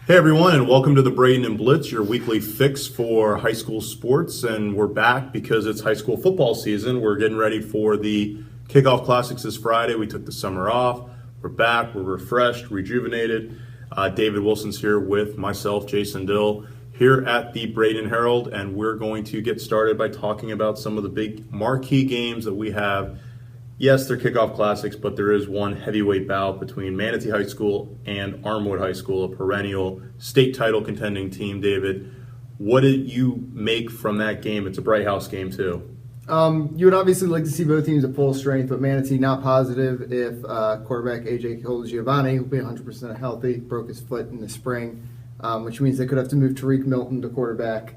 Hey everyone, and welcome to the Braden Blitz, your weekly fix for high school sports. And we're back because it's high school football season. We're getting ready for the Kickoff Classics this Friday. We took the summer off. We're back. We're refreshed, rejuvenated. David Wilson's here with myself, Jason Dill, here at the Bradenton Herald, and we're going to get started by talking about some of the big marquee games that we have. Yes, they're kickoff classics, but there is one heavyweight bout between Manatee High School and Armwood High School, a perennial state title contending team. David, what did you make from that game? It's a Bright House game too. You would obviously like to see both teams at full strength, but Manatee not positive if quarterback AJ Colagiovanni will be 100% healthy, broke his foot in the spring, which means they could have to move Tariq Milton to quarterback.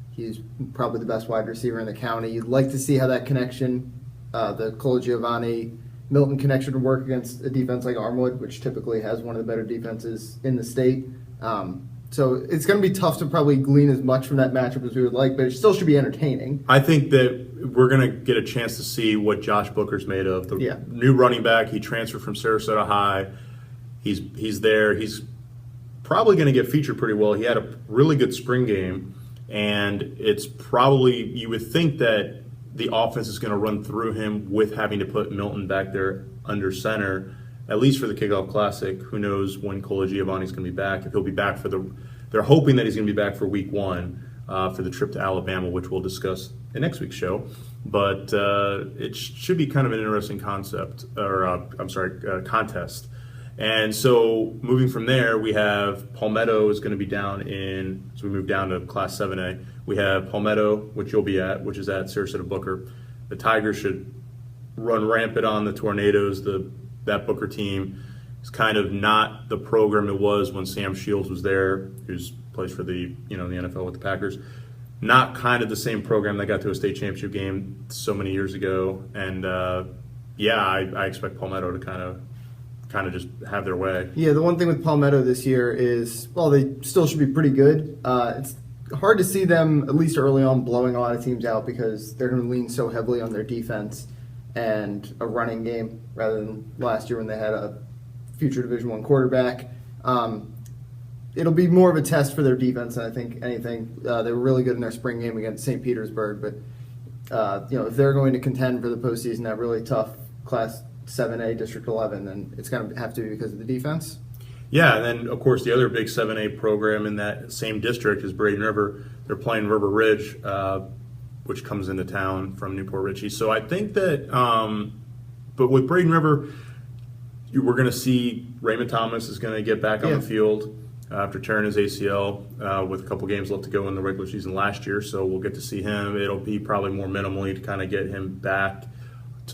He's probably the best wide receiver in the county. You'd like to see how that connection, the Colagiovanni-Milton connection, would work against a defense like Armwood, which typically has one of the better defenses in the state. So it's going to be tough to probably glean as much from that matchup as we would like, but it still should be entertaining. I think that we're going to get a chance to see what Josh Booker's made of. The new running back, he transferred from Sarasota High. He's there. He's probably going to get featured pretty well. He had a really good spring game, and it's probably, you would think that the offense is going to run through him with having to put Milton back there under center, at least for the Kickoff Classic. Who knows when Colagiovanni's going to be back, if he'll be back they're hoping that he's going to be back for week one for the trip to Alabama, which we'll discuss in next week's show. But it should be kind of an interesting contest. And so moving from there, we have Palmetto is going to be down so we move down to Class 7A. We have Palmetto, which you'll be at, which is at Sarasota Booker. The Tigers should run rampant on the Tornadoes. That Booker team is kind of not the program it was when Sam Shields was there, who's plays for the NFL with the Packers. Not kind of the same program that got to a state championship game so many years ago. And I expect Palmetto to kind of just have their way. Yeah, the one thing with Palmetto this year is, well, they still should be pretty good. It's hard to see them, at least early on, blowing a lot of teams out because they're going to lean so heavily on their defense and a running game rather than last year when they had a future Division I quarterback. It'll be more of a test for their defense than I think anything. They were really good in their spring game against St. Petersburg, but if they're going to contend for the postseason, that really tough Class 7A District 11, then it's going to have to be because of the defense. Yeah, and then, of course, the other big 7A program in that same district is Braden River. They're playing River Ridge, which comes into town from Newport Richey. So I think that, but with Braden River, we're going to see Raymond Thomas is going to get back on the field after tearing his ACL with a couple games left to go in the regular season last year. So we'll get to see him. It'll be probably more minimally to kind of get him back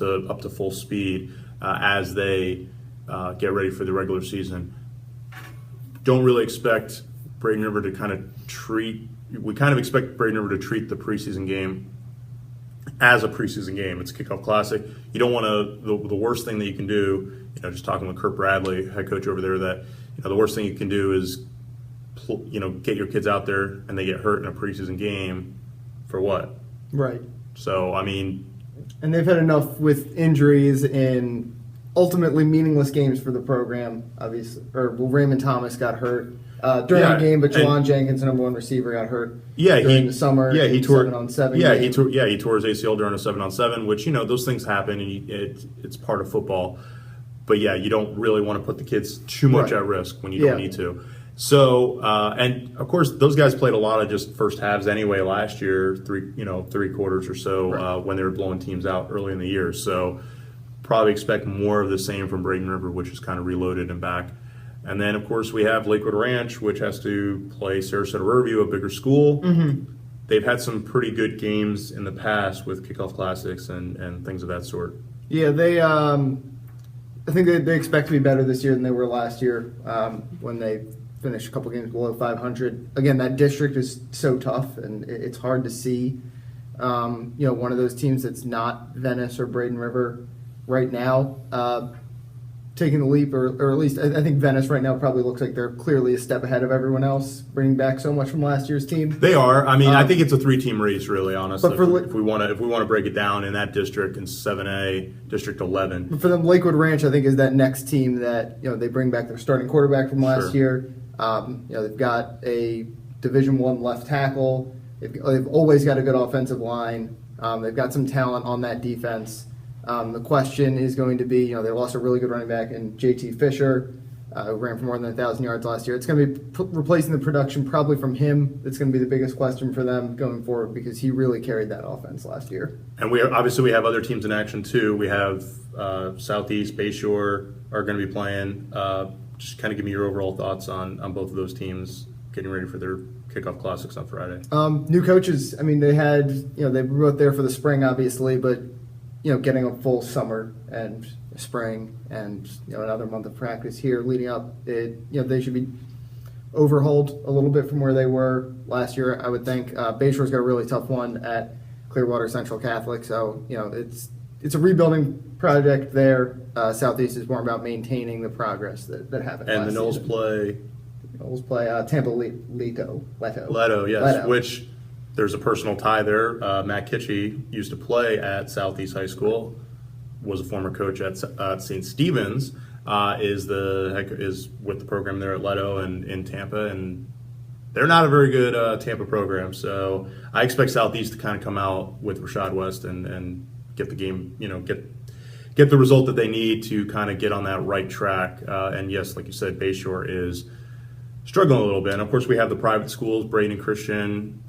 up to full speed as they get ready for the regular season. Don't really expect Braden River to expect Braden River to treat the preseason game as a preseason game. It's a kickoff classic. You don't want to, the worst thing that you can do, just talking with Kurt Bradley, head coach over there, that the worst thing you can do is get your kids out there and they get hurt in a preseason game for what? Right. So, I mean. And they've had enough with injuries in ultimately meaningless games for the program, obviously. Raymond Thomas got hurt during the game, but Jelon Jenkins, the number one receiver, got hurt during the summer. Yeah, he tore 7-on-7. He tore his ACL during a 7-on-7, which those things happen, and it's part of football. But yeah, you don't really want to put the kids too much at risk when you don't need to. So, and of course, those guys played a lot of just first halves anyway last year, three quarters or so, when they were blowing teams out early in the year. So, probably expect more of the same from Braden River, which is kind of reloaded and back. And then, of course, we have Lakewood Ranch, which has to play Sarasota Riverview, a bigger school. Mm-hmm. They've had some pretty good games in the past with kickoff classics and things of that sort. Yeah, I think they expect to be better this year than they were last year when they finished a couple games below 500. Again, that district is so tough, and it's hard to see one of those teams that's not Venice or Braden River right now. taking the leap, or at least I think Venice right now probably looks like they're clearly a step ahead of everyone else, bringing back so much from last year's team. They are. I mean, I think it's a 3-team race, really, honestly. But for if we want to break it down in that district in 7A, District 11. But for them, Lakewood Ranch, I think, is that next team that they bring back their starting quarterback from last year. They've got a Division I left tackle. They've always got a good offensive line. They've got some talent on that defense. The question is going to be, they lost a really good running back in J.T. Fisher, who ran for more than 1,000 yards last year. It's going to be replacing the production probably from him. That's going to be the biggest question for them going forward, because he really carried that offense last year. And we have other teams in action too. We have Southeast, Bayshore are going to be playing. Just kind of give me your overall thoughts on both of those teams getting ready for their Kickoff Classics on Friday. New coaches. I mean, they had, they were both there for the spring, obviously, but getting a full summer and spring and another month of practice here leading up, they should be overhauled a little bit from where they were last year, I would think. Bayshore's got a really tough one at Clearwater Central Catholic, so it's a rebuilding project there. Southeast is more about maintaining the progress that happened. And last the Knowles season. play Tampa Leto. Leto, yes, Leto. which there's a personal tie there. Matt Kitchie used to play at Southeast High School, was a former coach at St. Stephen's, is with the program there at Leto and in Tampa, and they're not a very good Tampa program. So I expect Southeast to kind of come out with Rashad West and get the game, get the result that they need to kind of get on that right track. And yes, like you said, Bayshore is struggling a little bit. And of course, we have the private schools, Braden Christian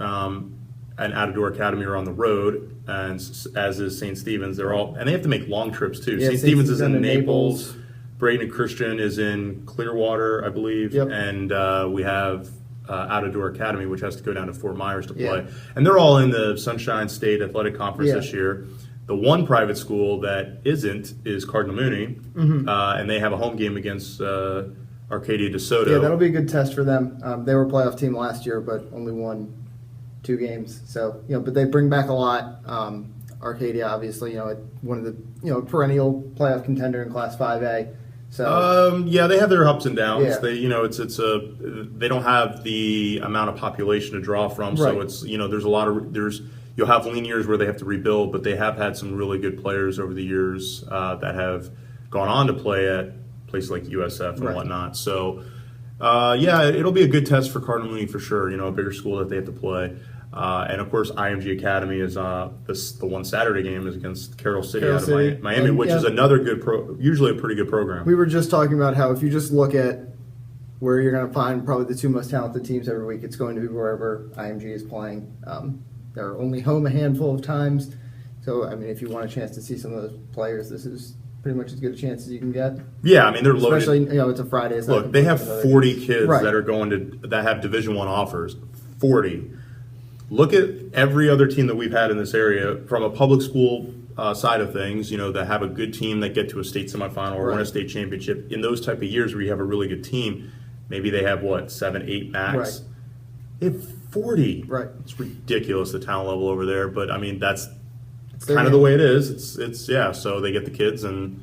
and Atador Academy are on the road, and as is St. Stephen's. And they have to make long trips too. Yeah, St. Stephen's is in Naples. Braden Christian is in Clearwater, I believe. Yep. And we have Atador Academy, which has to go down to Fort Myers to play. Yeah. And they're all in the Sunshine State Athletic Conference Yeah. this year. The one private school that isn't is Cardinal Mooney, and they have a home game against Arcadia DeSoto. Yeah, that'll be a good test for them. They were a playoff team last year, but only won 2 games. So, but they bring back a lot. Arcadia, obviously, one of the perennial playoff contender in Class 5A. So they have their ups and downs. Yeah. They, they don't have the amount of population to draw from. So Right. it's, you'll have lean years where they have to rebuild, but they have had some really good players over the years that have gone on to play at places like USF and Right. whatnot. So, it'll be a good test for Cardinal Mooney for sure. A bigger school that they have to play. And of course, IMG Academy is the one Saturday game is against Carroll City out of Miami, which is another good usually a pretty good program. we were just talking about how if you just look at where you're going to find probably the 2 most talented teams every week, it's going to be wherever IMG is playing. They're only home a handful of times. So, I mean, if you want a chance to see some of those players, this is pretty much as good a chance as you can get. Yeah, I mean, they're loaded. Especially, it's a Friday. It's not Look, they have conflicting with 40 kids Right. that are that have Division I offers. 40. Look at every other team that we've had in this area from a public school side of things, that have a good team that get to a state semifinal or win a Right. state championship. In those type of years where you have a really good team, maybe they have, 7, 8 max? Right. They have 40. Right. It's ridiculous, the talent level over there. But, I mean, that's their kind of game. the way it is. So they get the kids and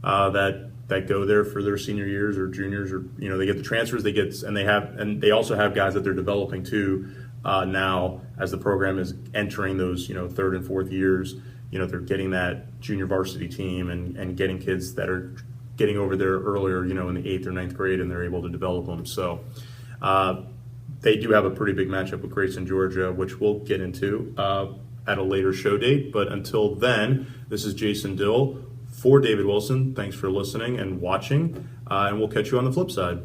that go there for their senior years or juniors, or they get the transfers and they also have guys that they're developing too now as the program is entering those 3rd and 4th years. They're getting that junior varsity team and getting kids that are getting over there earlier in the 8th or 9th grade, and they're able to develop them. So they do have a pretty big matchup with Grayson, Georgia, which we'll get into at a later show date. But until then, this is Jason Dill for David Wilson. Thanks for listening and watching, and we'll catch you on the flip side.